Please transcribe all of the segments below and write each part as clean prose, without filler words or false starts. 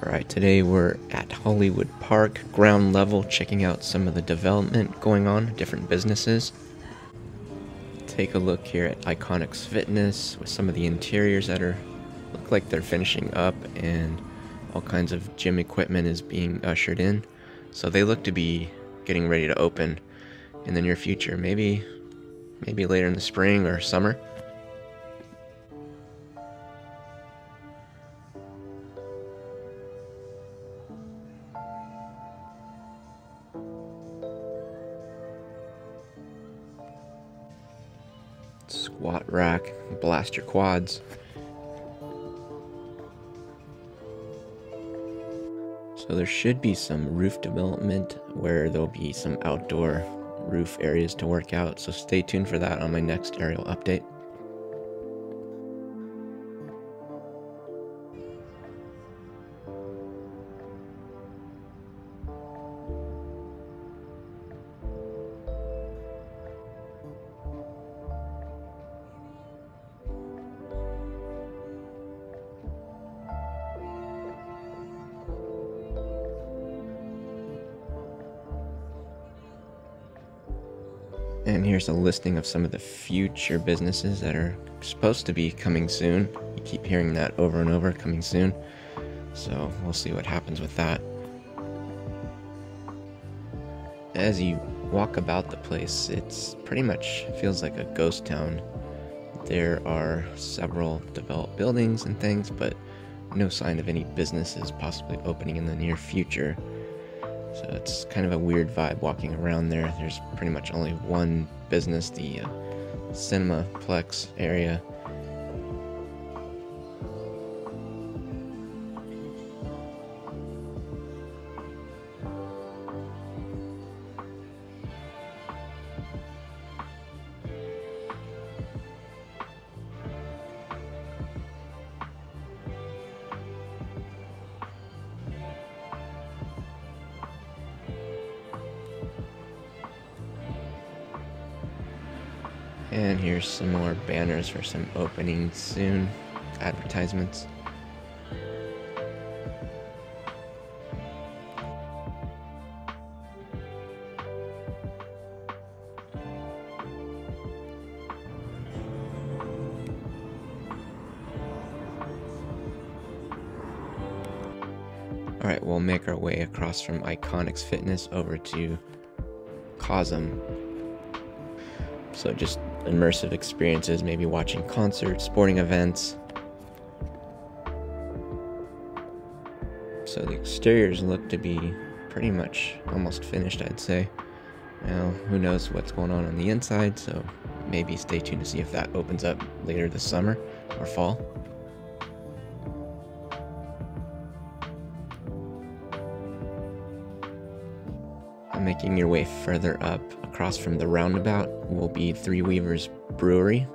Alright, today we're at Hollywood Park, ground level, checking out some of the development going on, different businesses. Take a look here at Iconix Fitness with some of the interiors that look like they're finishing up, and all kinds of gym equipment is being ushered in. So they look to be getting ready to open in the near future, maybe later in the spring or summer. Squat rack, blast your quads. So there should be some roof development where there'll be some outdoor roof areas to work out, so stay tuned for that on my next aerial update. And here's a listing of some of the future businesses that are supposed to be coming soon. You keep hearing that over and over, coming soon. So we'll see what happens with that. As you walk about the place, it's pretty much feels like a ghost town. There are several developed buildings and things, but no sign of any businesses possibly opening in the near future. So it's kind of a weird vibe walking around there. There's pretty much only one business, the Cinepolis area. And here's some more banners for some openings soon, advertisements. Alright, we'll make our way across from Iconix Fitness over to COSM. So just immersive experiences, maybe watching concerts, sporting events. So the exteriors look to be pretty much almost finished, I'd say. Now, who knows what's going on the inside, so maybe stay tuned to see if that opens up later this summer or fall. Making your way further up across from the roundabout will be Weav3rs Brewery.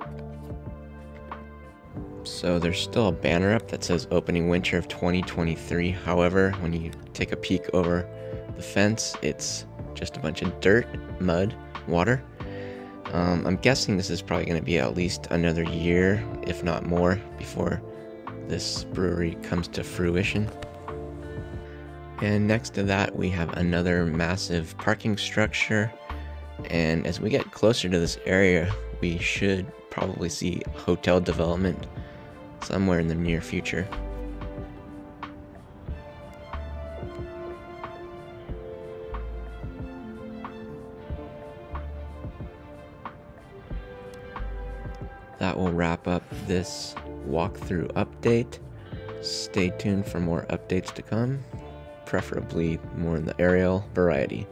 So there's still a banner up that says opening winter of 2023. However, when you take a peek over the fence, it's just a bunch of dirt, mud, water. I'm guessing this is probably going to be at least another year, if not more, before this brewery comes to fruition. And next to that, we have another massive parking structure. And as we get closer to this area, we should probably see hotel development somewhere in the near future. That will wrap up this walkthrough update. Stay tuned for more updates to come, preferably more in the aerial variety.